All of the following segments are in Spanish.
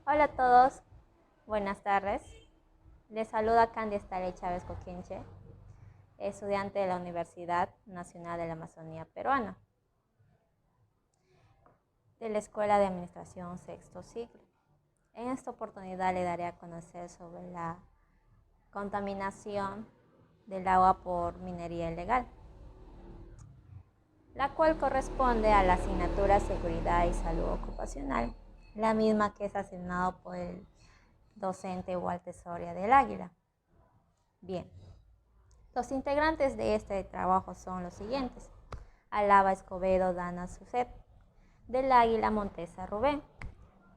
Hola a todos, buenas tardes. Les saluda Candy Estaré Chávez Coquinche, estudiante de la Universidad Nacional de la Amazonía Peruana, de la Escuela de Administración Sexto Ciclo. En esta oportunidad le daré a conocer sobre la contaminación del agua por minería ilegal, la cual corresponde a la asignatura Seguridad y Salud Ocupacional, la misma que es asignado por el docente Walter Soria del Águila. Bien, los integrantes de este trabajo son los siguientes: Alaba Escobedo Dana Suset, del Águila Montesa Rubén,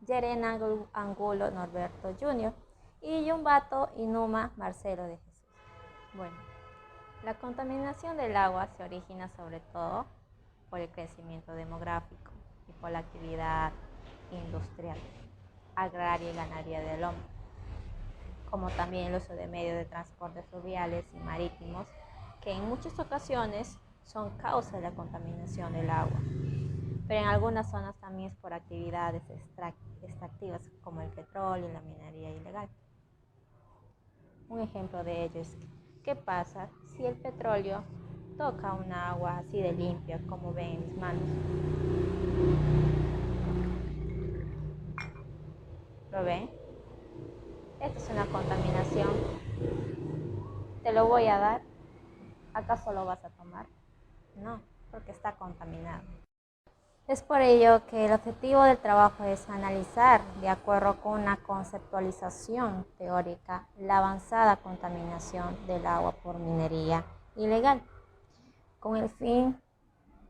Yeren Angulo Norberto Jr. y Yumbato Inuma Marcelo de Jesús. Bueno, la contaminación del agua se origina sobre todo por el crecimiento demográfico y por la actividad industrial, agraria y ganadería del hombre, como también el uso de medios de transporte fluviales y marítimos, que en muchas ocasiones son causa de la contaminación del agua. Pero en algunas zonas también es por actividades extractivas como el petróleo y la minería ilegal. Un ejemplo de ello es: ¿qué pasa si el petróleo toca un agua así de limpia como ven en mis manos? ¿Lo ven? Esta es una contaminación. Te lo voy a dar. ¿Acaso lo vas a tomar? No, porque está contaminado. Es por ello que el objetivo del trabajo es analizar, de acuerdo con una conceptualización teórica, la avanzada contaminación del agua por minería ilegal, con el fin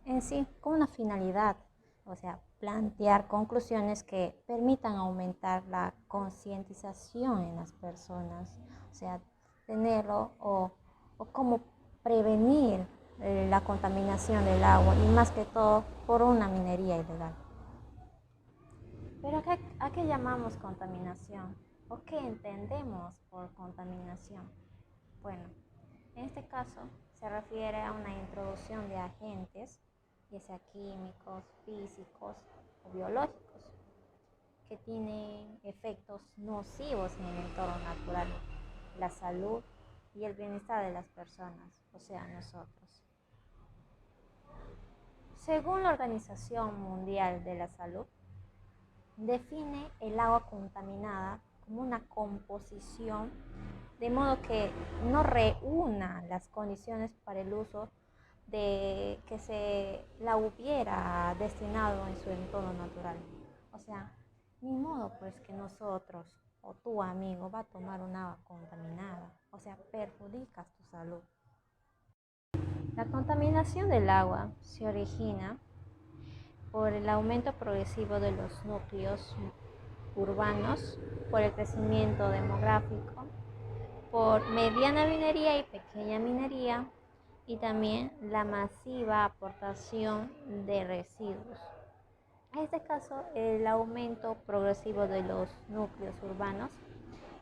en sí, con una finalidad, o sea, plantear conclusiones que permitan aumentar la concientización en las personas, o sea, tenerlo o cómo prevenir la contaminación del agua, y más que todo por una minería ilegal. Pero ¿a qué llamamos contaminación? ¿O qué entendemos por contaminación? Bueno, en este caso se refiere a una introducción de agentes, ya sea químicos, físicos o biológicos, que tienen efectos nocivos en el entorno natural, la salud y el bienestar de las personas, o sea, nosotros. Según la Organización Mundial de la Salud, define el agua contaminada como una composición de modo que no reúna las condiciones para el uso de que se la hubiera destinado en su entorno natural. O sea, ni modo pues que nosotros o tu amigo va a tomar un agua contaminada, o sea, perjudicas tu salud. La contaminación del agua se origina por el aumento progresivo de los núcleos urbanos, por el crecimiento demográfico, por mediana minería y pequeña minería, y también la masiva aportación de residuos. En este caso, el aumento progresivo de los núcleos urbanos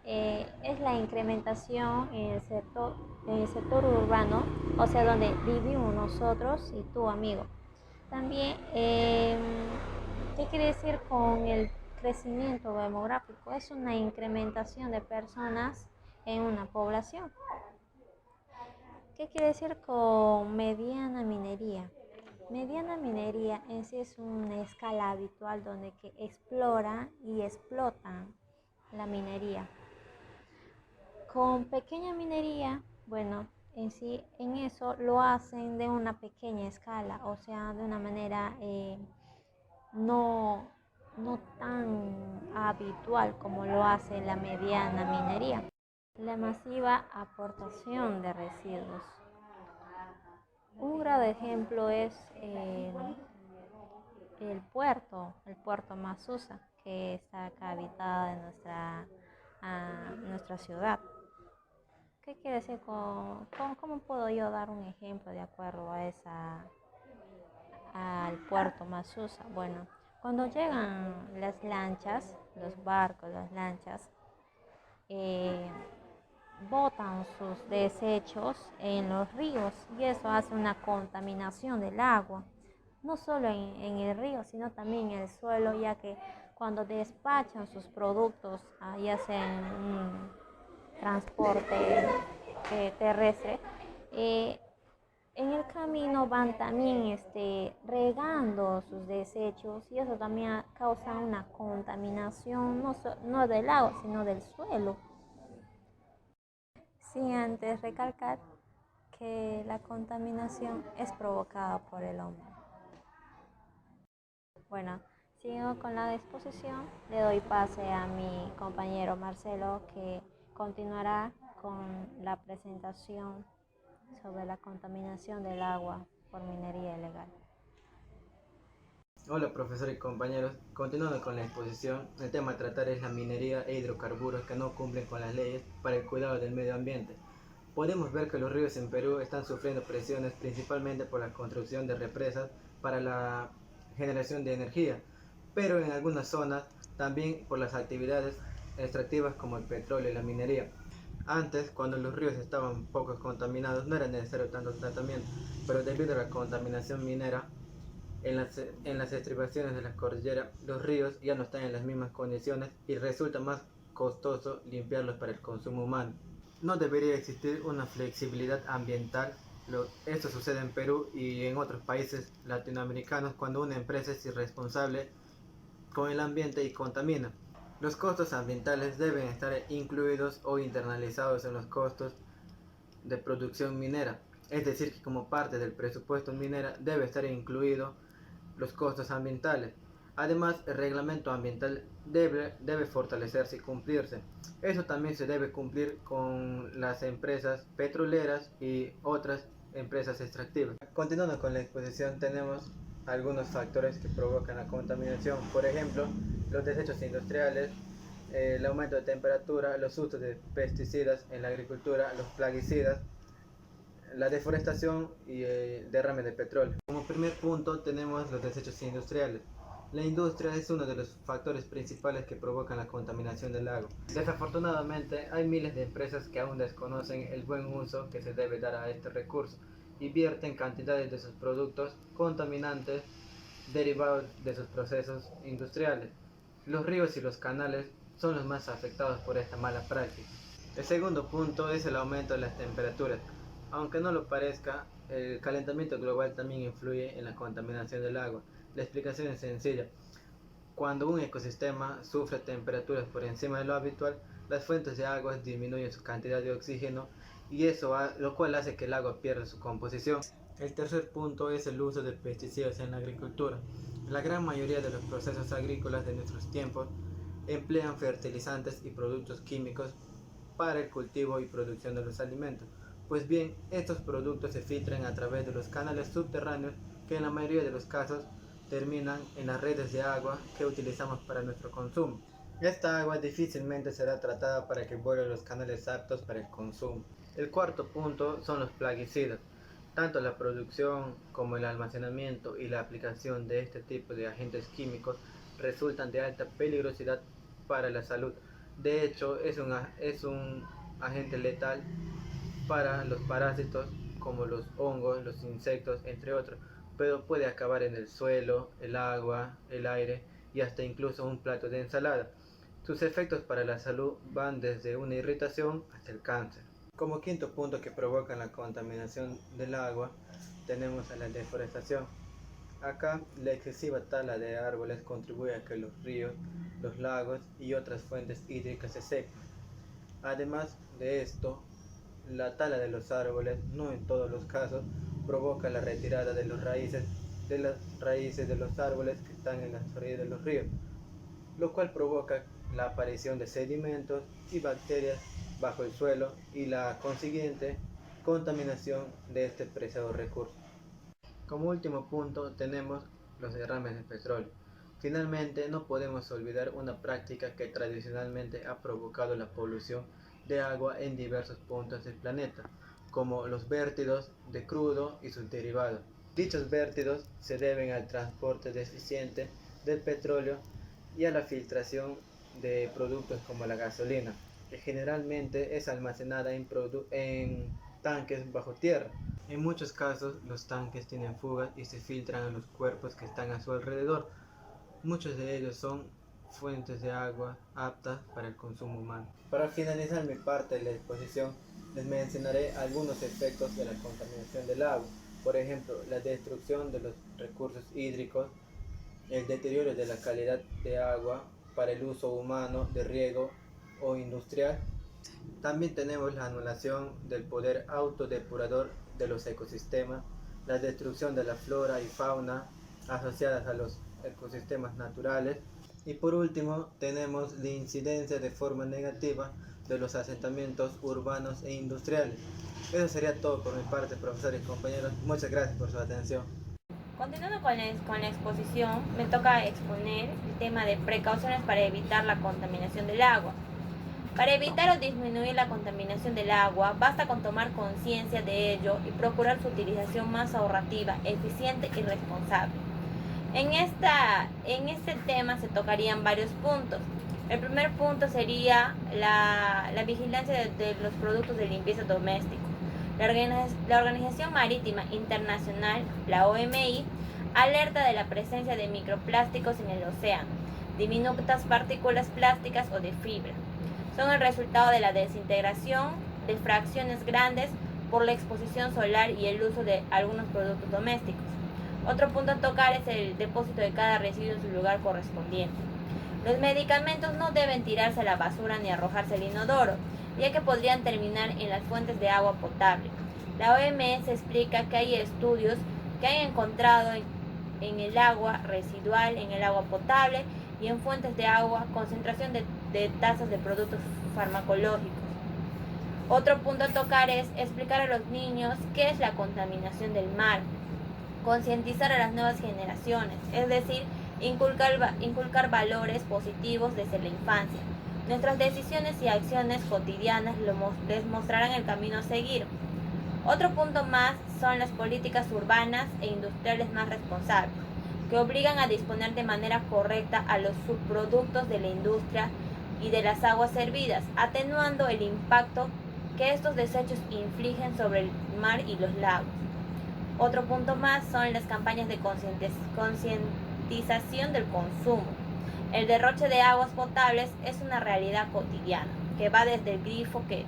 es la incrementación en el sector urbano, o sea, donde vivimos nosotros y tu amigo. También, ¿qué quiere decir con el crecimiento demográfico? Es una incrementación de personas en una población. ¿Qué quiere decir con mediana minería? Mediana minería en sí es una escala habitual donde que exploran y explotan la minería. Con pequeña minería, bueno, en sí en eso lo hacen de una pequeña escala, o sea, de una manera no, no tan habitual como lo hace la mediana minería. La masiva aportación de residuos. Un grave ejemplo es el puerto Masusa, que está acá habitada en nuestra ciudad. ¿Qué quiere decir cómo puedo yo dar un ejemplo de acuerdo al puerto Masusa? Bueno, cuando llegan las lanchas, los barcos, las lanchas, eh, botan sus desechos en los ríos, y eso hace una contaminación del agua, no solo en el río, sino también en el suelo, ya que cuando despachan sus productos, ya sea en un transporte terrestre, eh, en el camino van también regando sus desechos y eso también causa una contaminación no del agua, sino del suelo. Sin antes recalcar que la contaminación es provocada por el hombre. Bueno, sigo con la exposición. Le doy pase a mi compañero Marcelo que continuará con la presentación sobre la contaminación del agua por minería ilegal. Hola profesor y compañeros, continuando con la exposición, el tema a tratar es la minería e hidrocarburos que no cumplen con las leyes para el cuidado del medio ambiente. Podemos ver que los ríos en Perú están sufriendo presiones principalmente por la construcción de represas para la generación de energía, pero en algunas zonas también por las actividades extractivas como el petróleo y la minería. Antes, cuando los ríos estaban poco contaminados, no era necesario tanto tratamiento, pero debido a la contaminación minera, en las estribaciones de la cordillera, los ríos ya no están en las mismas condiciones y resulta más costoso limpiarlos para el consumo humano. No debería existir una flexibilidad ambiental. Esto sucede en Perú y en otros países latinoamericanos cuando una empresa es irresponsable con el ambiente y contamina. Los costos ambientales deben estar incluidos o internalizados en los costos de producción minera, es decir, que como parte del presupuesto minera debe estar incluido los costos ambientales. Además, el reglamento ambiental debe fortalecerse y cumplirse. Eso también se debe cumplir con las empresas petroleras y otras empresas extractivas. Continuando con la exposición, tenemos algunos factores que provocan la contaminación. Por ejemplo, los desechos industriales, el aumento de temperatura, los usos de pesticidas en la agricultura, los plaguicidas, la deforestación y el derrame de petróleo. Como primer punto tenemos los desechos industriales. La industria es uno de los factores principales que provocan la contaminación del lago. Desafortunadamente hay miles de empresas que aún desconocen el buen uso que se debe dar a este recurso y vierten cantidades de sus productos contaminantes derivados de sus procesos industriales. Los ríos y los canales son los más afectados por esta mala práctica. El segundo punto es el aumento de las temperaturas. Aunque no lo parezca, el calentamiento global también influye en la contaminación del agua. La explicación es sencilla. Cuando un ecosistema sufre temperaturas por encima de lo habitual, las fuentes de agua disminuyen su cantidad de oxígeno y lo cual hace que el agua pierda su composición. El tercer punto es el uso de pesticidas en la agricultura. La gran mayoría de los procesos agrícolas de nuestros tiempos emplean fertilizantes y productos químicos para el cultivo y producción de los alimentos. Pues bien, estos productos se filtran a través de los canales subterráneos que en la mayoría de los casos terminan en las redes de agua que utilizamos para nuestro consumo. Esta agua difícilmente será tratada para que vuelva a los canales aptos para el consumo. El cuarto punto son los plaguicidas. Tanto la producción como el almacenamiento y la aplicación de este tipo de agentes químicos resultan de alta peligrosidad para la salud. De hecho, es un agente letal para los parásitos como los hongos, los insectos, entre otros, pero puede acabar en el suelo, el agua, el aire y hasta incluso un plato de ensalada. Sus efectos para la salud van desde una irritación hasta el cáncer. Como quinto punto que provoca la contaminación del agua, tenemos a la deforestación. Acá la excesiva tala de árboles contribuye a que los ríos, los lagos y otras fuentes hídricas se sequen. Además de esto, la tala de los árboles, no en todos los casos, provoca la retirada de las raíces de los árboles que están en las orillas de los ríos, lo cual provoca la aparición de sedimentos y bacterias bajo el suelo y la consiguiente contaminación de este preciado recurso. Como último punto tenemos los derrames de petróleo. Finalmente, no podemos olvidar una práctica que tradicionalmente ha provocado la polución de agua en diversos puntos del planeta, como los vértidos de crudo y sus derivados. Dichos vértidos se deben al transporte deficiente del petróleo y a la filtración de productos como la gasolina, que generalmente es almacenada en tanques bajo tierra. En muchos casos, los tanques tienen fugas y se filtran a los cuerpos que están a su alrededor. Muchos de ellos son fuentes de agua aptas para el consumo humano. Para finalizar mi parte de la exposición, les mencionaré algunos efectos de la contaminación del agua. Por ejemplo, la destrucción de los recursos hídricos, el deterioro de la calidad de agua para el uso humano, de riego o industrial. También tenemos la anulación del poder autodepurador de los ecosistemas, la destrucción de la flora y fauna asociadas a los ecosistemas naturales. Y por último, tenemos la incidencia de forma negativa de los asentamientos urbanos e industriales. Eso sería todo por mi parte, profesores y compañeros. Muchas gracias por su atención. Continuando con la exposición, me toca exponer el tema de precauciones para evitar la contaminación del agua. Para evitar o disminuir la contaminación del agua, basta con tomar conciencia de ello y procurar su utilización más ahorrativa, eficiente y responsable. En este tema se tocarían varios puntos. El primer punto sería la vigilancia de los productos de limpieza doméstico. La Organización Marítima Internacional, la OMI, alerta de la presencia de microplásticos en el océano, diminutas partículas plásticas o de fibra. Son el resultado de la desintegración de fracciones grandes por la exposición solar y el uso de algunos productos domésticos. Otro punto a tocar es el depósito de cada residuo en su lugar correspondiente. Los medicamentos no deben tirarse a la basura ni arrojarse al inodoro, ya que podrían terminar en las fuentes de agua potable. La OMS explica que hay estudios que han encontrado en el agua residual, en el agua potable y en fuentes de agua concentración de tasas de productos farmacológicos. Otro punto a tocar es explicar a los niños qué es la contaminación del mar, concientizar a las nuevas generaciones, es decir, inculcar valores positivos desde la infancia. Nuestras decisiones y acciones cotidianas les mostrarán el camino a seguir. Otro punto más son las políticas urbanas e industriales más responsables, que obligan a disponer de manera correcta a los subproductos de la industria y de las aguas servidas, atenuando el impacto que estos desechos infligen sobre el mar y los lagos. Otro punto más son las campañas de concientización del consumo. El derroche de aguas potables es una realidad cotidiana, que va desde el grifo que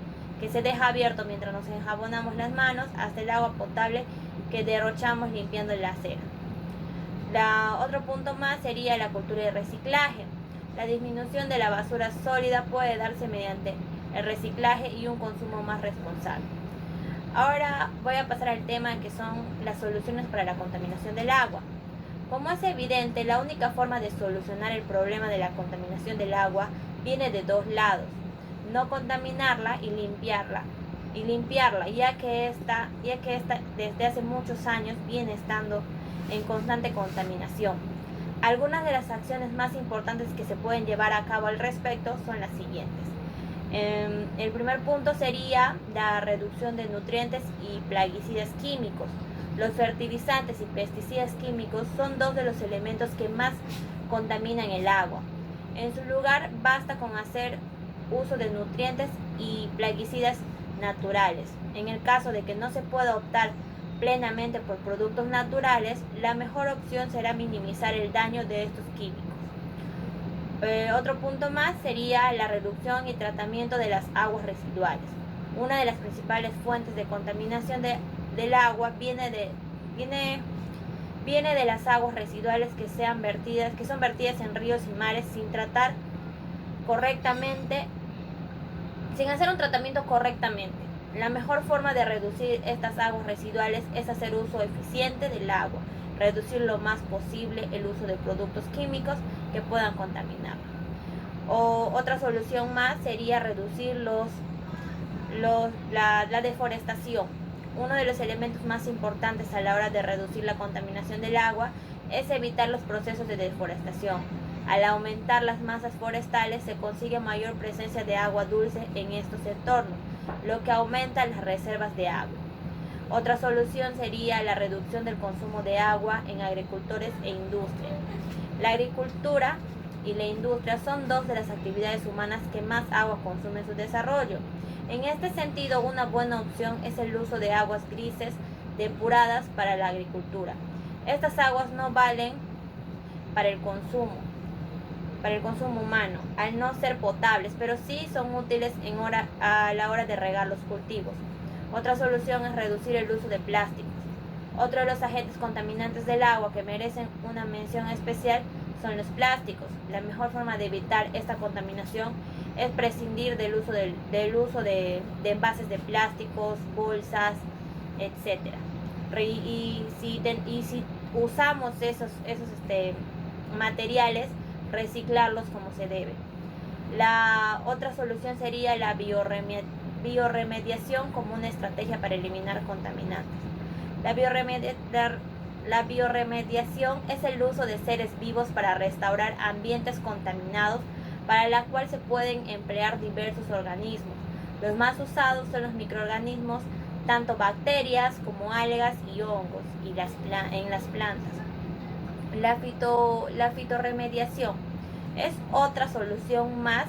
se deja abierto mientras nos enjabonamos las manos hasta el agua potable que derrochamos limpiando la acera. Otro punto más sería la cultura de reciclaje. La disminución de la basura sólida puede darse mediante el reciclaje y un consumo más responsable. Ahora voy a pasar al tema que son las soluciones para la contaminación del agua. Como es evidente, la única forma de solucionar el problema de la contaminación del agua viene de dos lados: no contaminarla y limpiarla, ya que esta desde hace muchos años viene estando en constante contaminación. Algunas de las acciones más importantes que se pueden llevar a cabo al respecto son las siguientes. El primer punto sería la reducción de nutrientes y plaguicidas químicos. Los fertilizantes y pesticidas químicos son dos de los elementos que más contaminan el agua. En su lugar, basta con hacer uso de nutrientes y plaguicidas naturales. En el caso de que no se pueda optar plenamente por productos naturales, la mejor opción será minimizar el daño de estos químicos. Otro punto más sería la reducción y tratamiento de las aguas residuales. Una de las principales fuentes de contaminación del agua viene de las aguas residuales que son vertidas en ríos y mares sin tratar correctamente, sin hacer un tratamiento correctamente. La mejor forma de reducir estas aguas residuales es hacer uso eficiente del agua, reducir lo más posible el uso de productos químicos que puedan contaminar. Otra solución más sería reducir la deforestación. Uno de los elementos más importantes a la hora de reducir la contaminación del agua es evitar los procesos de deforestación. Al aumentar las masas forestales se consigue mayor presencia de agua dulce en estos entornos, lo que aumenta las reservas de agua. Otra solución sería la reducción del consumo de agua en agricultores e industria. La agricultura y la industria son dos de las actividades humanas que más agua consumen en su desarrollo. En este sentido, una buena opción es el uso de aguas grises depuradas para la agricultura. Estas aguas no valen para el consumo, para el consumo humano, al no ser potables, pero sí son útiles a la hora de regar los cultivos. Otra solución es reducir el uso de plásticos. Otro de los agentes contaminantes del agua que merecen una mención especial son los plásticos. La mejor forma de evitar esta contaminación es prescindir del uso de envases de plásticos, bolsas, etc. Y si usamos esos materiales, reciclarlos como se debe. La otra solución sería la bioremediación como una estrategia para eliminar contaminantes. La bioremediación es el uso de seres vivos para restaurar ambientes contaminados, para la cual se pueden emplear diversos organismos. Los más usados son los microorganismos, tanto bacterias como algas y hongos en las plantas. La fitorremediación es otra solución más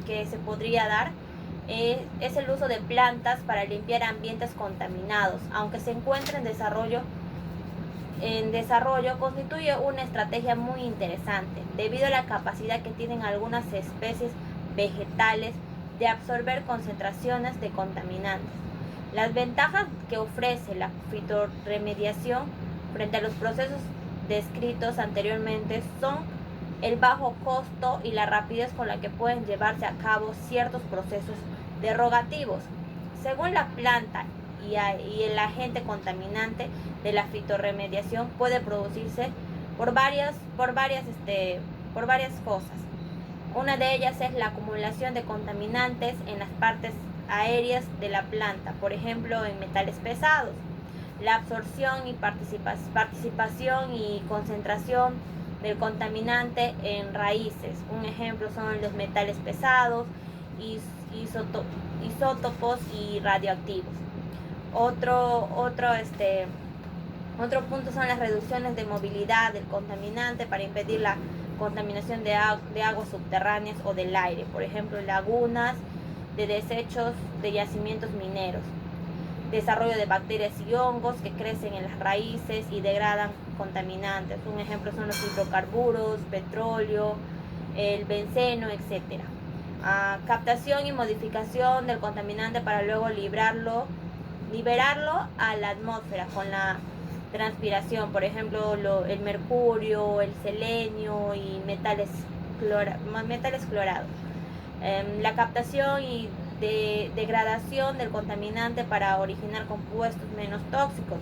que se podría dar. Es el uso de plantas para limpiar ambientes contaminados. Aunque se encuentre en desarrollo, constituye una estrategia muy interesante debido a la capacidad que tienen algunas especies vegetales de absorber concentraciones de contaminantes. Las ventajas que ofrece la fitorremediación frente a los procesos descritos anteriormente son el bajo costo y la rapidez con la que pueden llevarse a cabo ciertos procesos derogativos. Según la planta y el agente contaminante de la fitorremediación puede producirse por varias cosas. Una de ellas es la acumulación de contaminantes en las partes aéreas de la planta, por ejemplo en metales pesados. La absorción y participación y concentración del contaminante en raíces. Un ejemplo son los metales pesados, isótopos y radioactivos. Otro punto son las reducciones de movilidad del contaminante para impedir la contaminación de aguas subterráneas o del aire, por ejemplo lagunas de desechos de yacimientos mineros. Desarrollo de bacterias y hongos que crecen en las raíces y degradan contaminantes. Un ejemplo son los hidrocarburos, petróleo, el benceno, etc. Captación y modificación del contaminante para luego liberarlo a la atmósfera con la transpiración, por ejemplo el mercurio, el selenio y metales clorados. La captación y degradación del contaminante para originar compuestos menos tóxicos,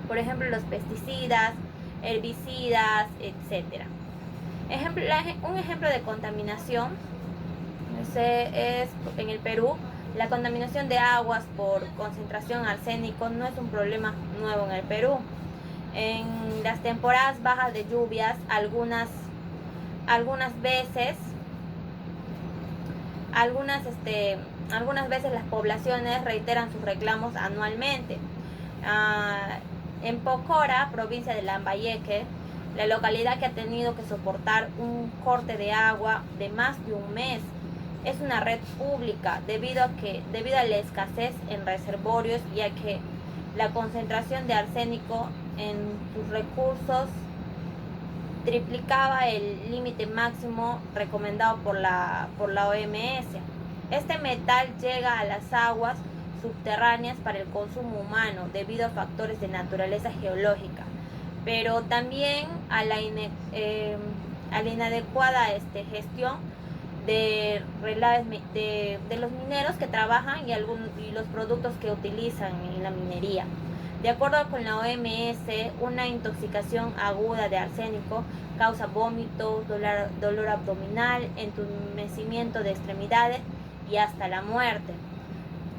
por ejemplo los pesticidas, herbicidas, etc. Un ejemplo de contaminación es en el Perú. La contaminación de aguas por concentración arsénico no es un problema nuevo en el Perú. En las temporadas bajas de lluvias, algunas veces las poblaciones reiteran sus reclamos anualmente. En Pocora, provincia de Lambayeque, la localidad que ha tenido que soportar un corte de agua de más de un mes es una red pública debido a la escasez en reservorios y a que la concentración de arsénico en sus recursos triplicaba el límite máximo recomendado por la OMS. Este metal llega a las aguas subterráneas para el consumo humano debido a factores de naturaleza geológica, pero también a la inadecuada gestión de los mineros que trabajan y los productos que utilizan en la minería. De acuerdo con la OMS, una intoxicación aguda de arsénico causa vómitos, dolor abdominal, entumecimiento de extremidades y hasta la muerte.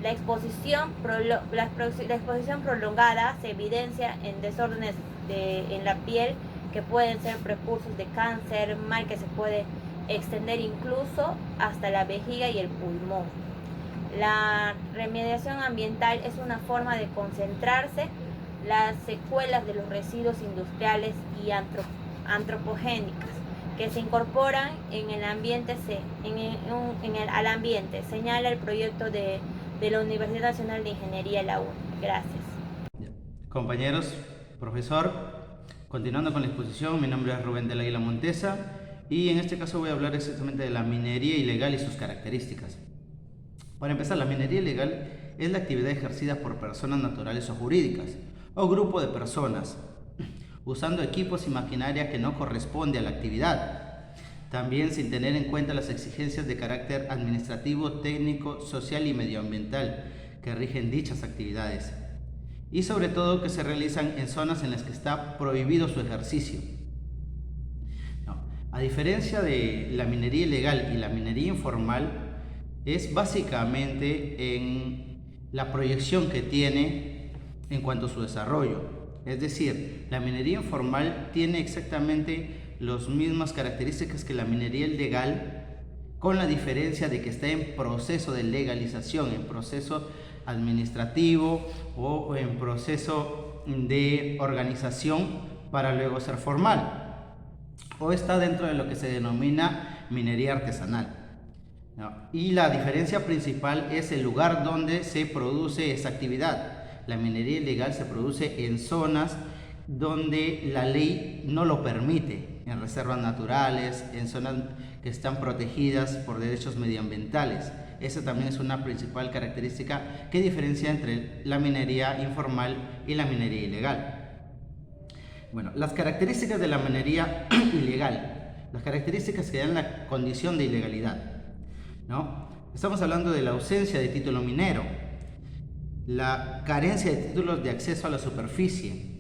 La exposición prolongada se evidencia en desórdenes en la piel que pueden ser precursores de cáncer, mal que se puede extender incluso hasta la vejiga y el pulmón. La remediación ambiental es una forma de concentrarse las secuelas de los residuos industriales y antropogénicas que se incorporan en el ambiente, al ambiente, señala el proyecto de la Universidad Nacional de Ingeniería, la UNI. Gracias. Compañeros, profesor, continuando con la exposición, mi nombre es Rubén del Águila Montesa y en este caso voy a hablar exactamente de la minería ilegal y sus características. Para empezar, la minería ilegal es la actividad ejercida por personas naturales o jurídicas, o grupo de personas, usando equipos y maquinaria que no corresponde a la actividad, también sin tener en cuenta las exigencias de carácter administrativo, técnico, social y medioambiental que rigen dichas actividades, y sobre todo que se realizan en zonas en las que está prohibido su ejercicio. A diferencia de la minería ilegal y la minería informal, es básicamente en la proyección que tiene en cuanto a su desarrollo. Es decir, la minería informal tiene exactamente las mismas características que la minería ilegal, con la diferencia de que está en proceso de legalización, en proceso administrativo o en proceso de organización para luego ser formal, o está dentro de lo que se denomina minería artesanal. Y la diferencia principal es el lugar donde se produce esa actividad. La minería ilegal se produce en zonas donde la ley no lo permite, en reservas naturales, en zonas que están protegidas por derechos medioambientales. Esa también es una principal característica que diferencia entre la minería informal y la minería ilegal. Bueno, las características de la minería ilegal, las características que dan la condición de ilegalidad, ¿no? Estamos hablando de la ausencia de título minero, la carencia de títulos de acceso a la superficie,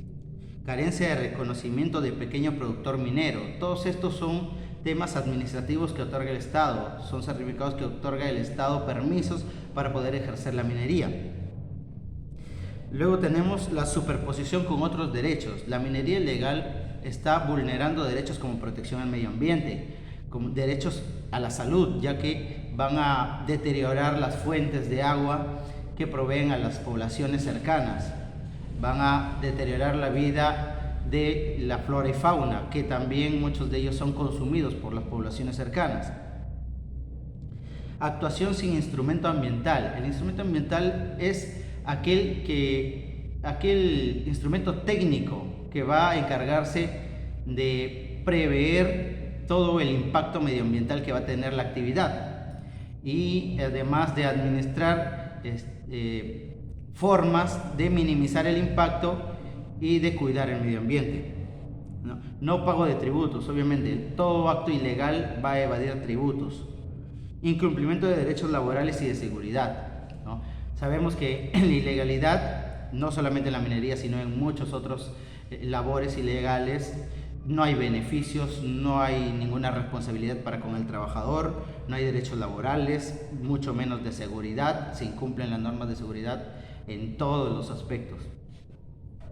carencia de reconocimiento de pequeño productor minero. Todos estos son temas administrativos que otorga el Estado, son certificados que otorga el Estado, permisos para poder ejercer la minería. Luego tenemos la superposición con otros derechos. La minería ilegal está vulnerando derechos como protección al medio ambiente, como derechos a la salud, ya que van a deteriorar las fuentes de agua que proveen a las poblaciones cercanas, van a deteriorar la vida de la flora y fauna, que también muchos de ellos son consumidos por las poblaciones cercanas. Actuación sin instrumento ambiental. El instrumento ambiental es aquel instrumento técnico que va a encargarse de prever todo el impacto medioambiental que va a tener la actividad, y además de administrar formas de minimizar el impacto y de cuidar el medio ambiente. No pago de tributos, obviamente todo acto ilegal va a evadir tributos. Incumplimiento de derechos laborales y de seguridad, ¿no? Sabemos que en la ilegalidad, no solamente en la minería, sino en muchos otros labores ilegales, no hay beneficios, no hay ninguna responsabilidad para con el trabajador, no hay derechos laborales, mucho menos de seguridad, se incumplen las normas de seguridad en todos los aspectos.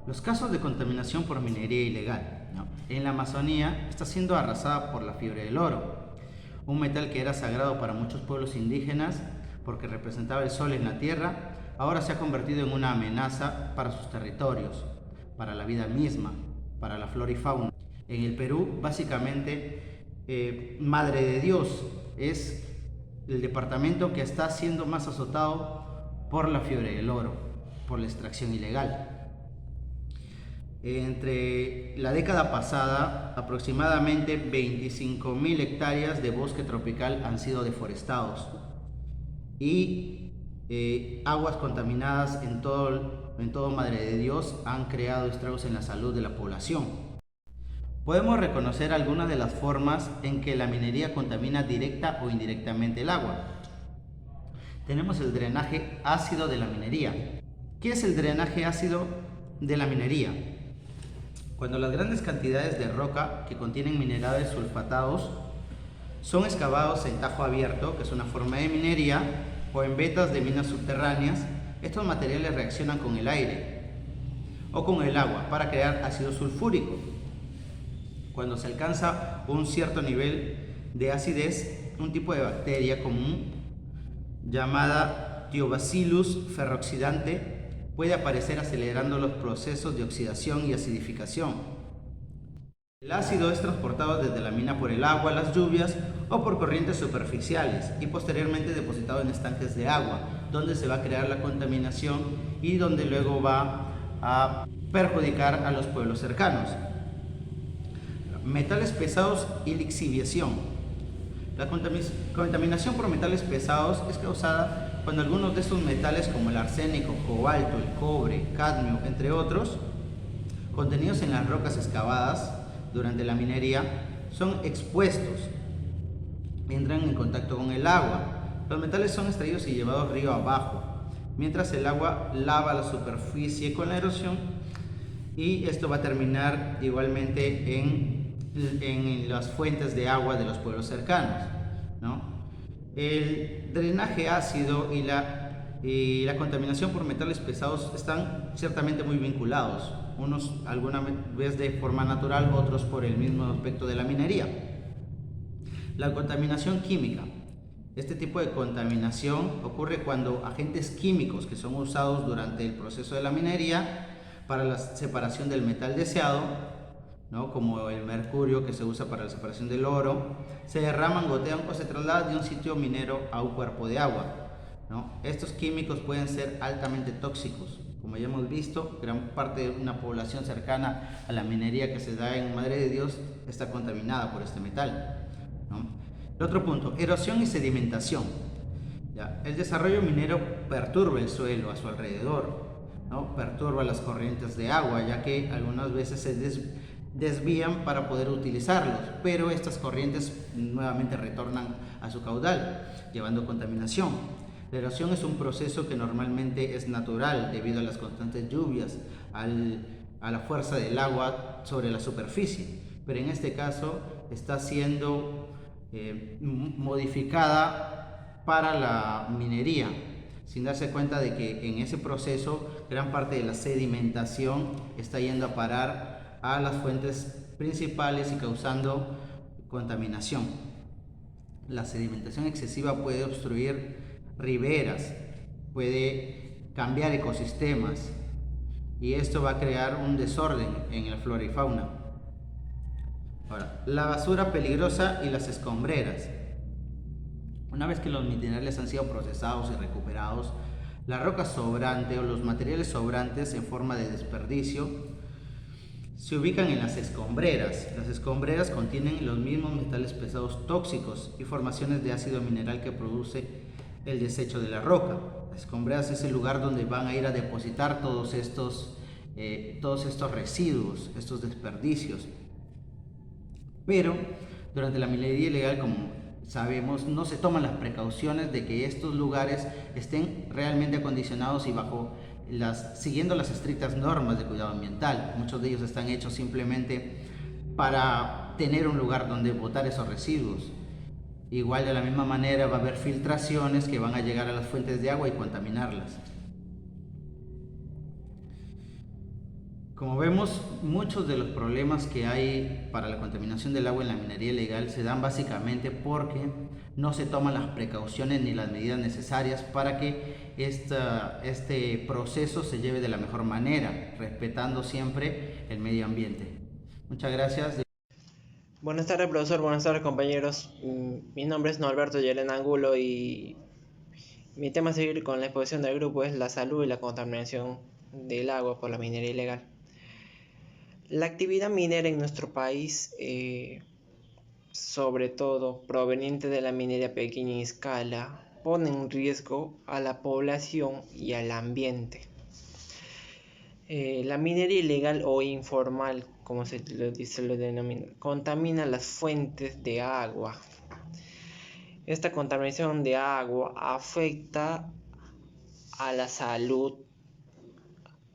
Los casos de contaminación por minería ilegal, ¿no? En la Amazonía está siendo arrasada por la fiebre del oro, un metal que era sagrado para muchos pueblos indígenas porque representaba el sol en la tierra. Ahora se ha convertido en una amenaza para sus territorios, para la vida misma, para la flora y fauna. En el Perú, básicamente, Madre de Dios es el departamento que está siendo más azotado por la fiebre del oro, por la extracción ilegal. Entre la década pasada, aproximadamente 25.000 hectáreas de bosque tropical han sido deforestados, y aguas contaminadas en todo Madre de Dios han creado estragos en la salud de la población. Podemos reconocer algunas de las formas en que la minería contamina directa o indirectamente el agua. Tenemos el drenaje ácido de la minería. ¿Qué es el drenaje ácido de la minería? Cuando las grandes cantidades de roca que contienen minerales sulfatados son excavados en tajo abierto, que es una forma de minería, o en vetas de minas subterráneas, estos materiales reaccionan con el aire o con el agua para crear ácido sulfúrico. Cuando se alcanza un cierto nivel de acidez, un tipo de bacteria común llamada Thiobacillus ferroxidante puede aparecer acelerando los procesos de oxidación y acidificación. El ácido es transportado desde la mina por el agua, las lluvias o por corrientes superficiales y posteriormente depositado en estanques de agua, donde se va a crear la contaminación y donde luego va a perjudicar a los pueblos cercanos. Metales pesados y lixiviación. La contaminación por metales pesados es causada cuando algunos de estos metales, como el arsénico, cobalto, el cobre, cadmio, entre otros, contenidos en las rocas excavadas durante la minería, son expuestos, entran en contacto con el agua. Los metales son extraídos y llevados río abajo, mientras el agua lava la superficie con la erosión, y esto va a terminar igualmente en las fuentes de agua de los pueblos cercanos, ¿no? El drenaje ácido y la contaminación por metales pesados están ciertamente muy vinculados, unos alguna vez de forma natural, otros por el mismo aspecto de la minería. La contaminación química. Este tipo de contaminación ocurre cuando agentes químicos que son usados durante el proceso de la minería para la separación del metal deseado, ¿no?, como el mercurio que se usa para la separación del oro, se derraman, gotean o se trasladan de un sitio minero a un cuerpo de agua, ¿no? Estos químicos pueden ser altamente tóxicos. Como ya hemos visto, gran parte de una población cercana a la minería que se da en Madre de Dios está contaminada por este metal, ¿no? El otro punto, erosión y sedimentación. ¿Ya? El desarrollo minero perturba el suelo a su alrededor, ¿no? Perturba las corrientes de agua, ya que algunas veces se desvían para poder utilizarlos, pero estas corrientes nuevamente retornan a su caudal, llevando contaminación. La erosión es un proceso que normalmente es natural debido a las constantes lluvias, a la fuerza del agua sobre la superficie, pero en este caso está siendo modificada para la minería, sin darse cuenta de que en ese proceso gran parte de la sedimentación está yendo a parar a las fuentes principales y causando contaminación. La sedimentación excesiva puede obstruir riberas, puede cambiar ecosistemas, y esto va a crear un desorden en la flora y fauna. Ahora, la basura peligrosa y las escombreras. Una vez que los minerales han sido procesados y recuperados, la roca sobrante o los materiales sobrantes en forma de desperdicio se ubican en las escombreras. Las escombreras contienen los mismos metales pesados tóxicos y formaciones de ácido mineral que produce el desecho de la roca. Las escombreras es el lugar donde van a ir a depositar todos estos residuos, estos desperdicios. Pero durante la minería ilegal, como sabemos, no se toman las precauciones de que estos lugares estén realmente acondicionados y siguiendo las estrictas normas de cuidado ambiental. Muchos de ellos están hechos simplemente para tener un lugar donde botar esos residuos. Igual, de la misma manera, va a haber filtraciones que van a llegar a las fuentes de agua y contaminarlas. Como vemos, muchos de los problemas que hay para la contaminación del agua en la minería ilegal se dan básicamente porque no se toman las precauciones ni las medidas necesarias para que este proceso se lleve de la mejor manera, respetando siempre el medio ambiente. Muchas gracias. Buenas tardes, profesor. Buenas tardes, compañeros. Mi nombre es Norberto Yelen Angulo y mi tema a seguir con la exposición del grupo es la salud y la contaminación del agua por la minería ilegal. La actividad minera en nuestro país, sobre todo proveniente de la minería a pequeña escala, pone en riesgo a la población y al ambiente. La minería ilegal o informal, como se lo denomina, contamina las fuentes de agua. Esta contaminación de agua afecta a la salud,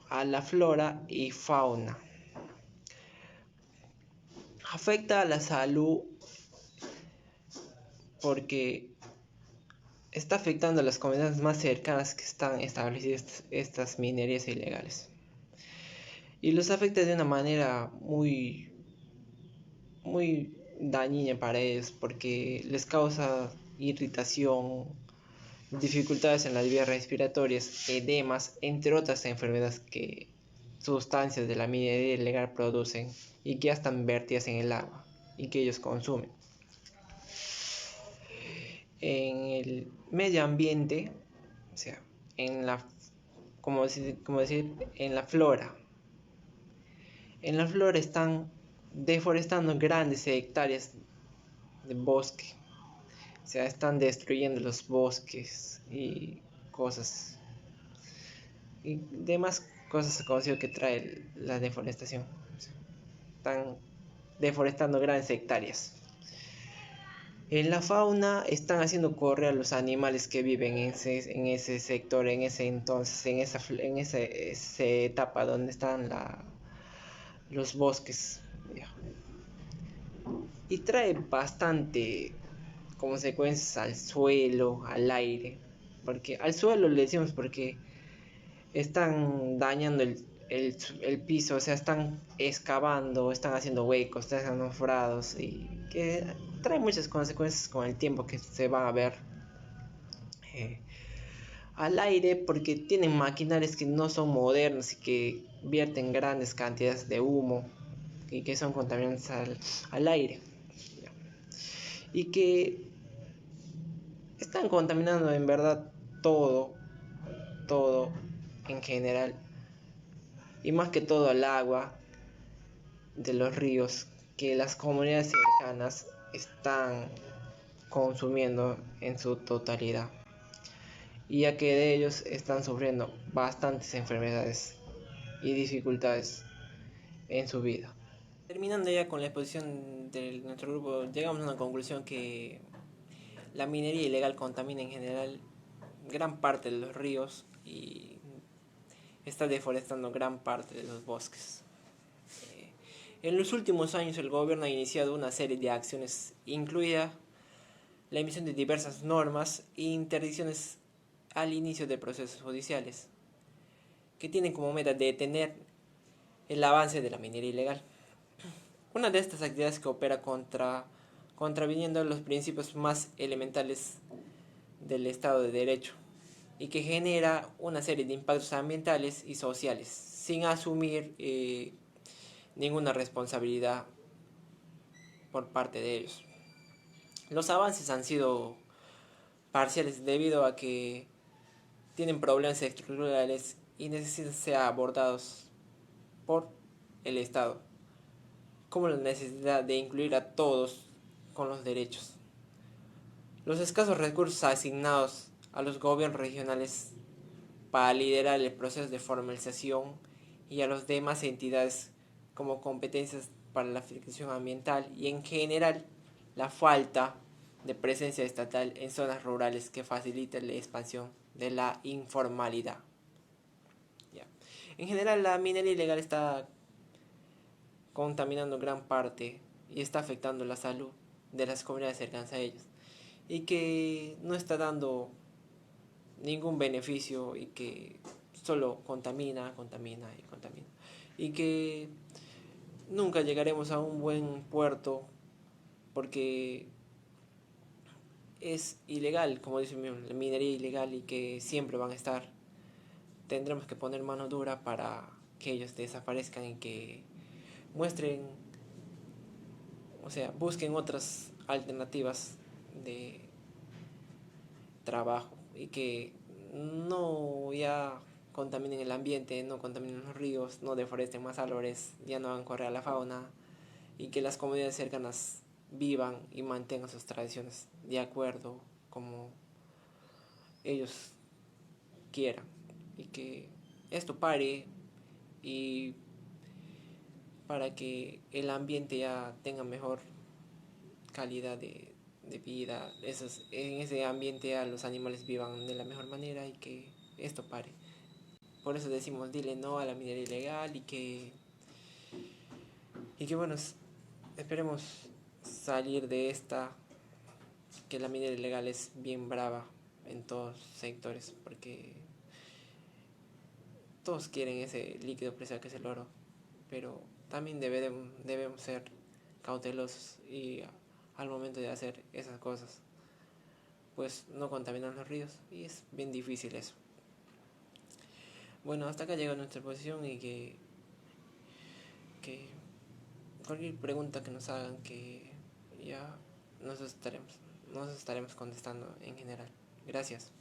a la flora y fauna. Afecta a la salud porque está afectando a las comunidades más cercanas que están establecidas estas minerías ilegales. Y los afecta de una manera muy dañina para ellos, porque les causa irritación, dificultades en las vías respiratorias, edemas, entre otras enfermedades que sustancias de la minería ilegal producen y que ya están vertidas en el agua y que ellos consumen. En el medio ambiente, o sea, en la flora. En la flora están deforestando grandes hectáreas de bosque. O sea, están destruyendo los bosques y cosas y demás cosas conocidas que trae la deforestación. Están deforestando grandes hectáreas. En la fauna están haciendo correr a los animales que viven en ese sector, en ese entonces, esa etapa donde están los bosques. Y trae bastante consecuencias al suelo, al aire. Porque al suelo le decimos porque están dañando el piso, o sea, están excavando, están haciendo huecos, están haciendo frados y que trae muchas consecuencias con el tiempo que se van a ver eh, al aire porque tienen maquinarias que no son modernas y que vierten grandes cantidades de humo y que son contaminantes al aire y que están contaminando en verdad todo en general y más que todo el agua de los ríos que las comunidades cercanas están consumiendo en su totalidad, y ya que de ellos están sufriendo bastantes enfermedades y dificultades en su vida. Terminando ya con la exposición de nuestro grupo, llegamos a una conclusión que la minería ilegal contamina en general gran parte de los ríos y está deforestando gran parte de los bosques. En los últimos años el gobierno ha iniciado una serie de acciones, incluida la emisión de diversas normas e interdicciones al inicio de procesos judiciales, que tienen como meta detener el avance de la minería ilegal. Una de estas actividades que opera contraviniendo los principios más elementales del Estado de Derecho y que genera una serie de impactos ambientales y sociales sin asumir ninguna responsabilidad por parte de ellos. Los avances han sido parciales debido a que tienen problemas estructurales y necesitan ser abordados por el Estado, como la necesidad de incluir a todos con los derechos. Los escasos recursos asignados a los gobiernos regionales para liderar el proceso de formalización y a las demás entidades como competencias para la fiscalización ambiental y en general la falta de presencia estatal en zonas rurales que facilita la expansión de la informalidad. En general la minería ilegal está contaminando gran parte y está afectando la salud de las comunidades cercanas a ellos y que no está dando ningún beneficio y que solo contamina y que nunca llegaremos a un buen puerto porque es ilegal, como dice la minería ilegal y que siempre van a estar. Tendremos que poner mano dura para que ellos desaparezcan y que muestren, o sea, busquen otras alternativas de trabajo y que no ya contaminen el ambiente, no contaminen los ríos, no deforesten más árboles, ya no hagan correr a la fauna y que las comunidades cercanas vivan y mantengan sus tradiciones de acuerdo como ellos quieran y que esto pare y para que el ambiente ya tenga mejor calidad de vida, en ese ambiente ya los animales vivan de la mejor manera y que esto pare. Por eso decimos dile no a la minería ilegal y que bueno, esperemos salir de esta, que la minería ilegal es bien brava en todos sectores porque todos quieren ese líquido preciado que es el oro, pero también debemos ser cautelosos y al momento de hacer esas cosas pues no contaminar los ríos y es bien difícil eso. Bueno, hasta acá llega nuestra exposición y que cualquier pregunta que nos hagan que ya nos estaremos contestando en general. Gracias.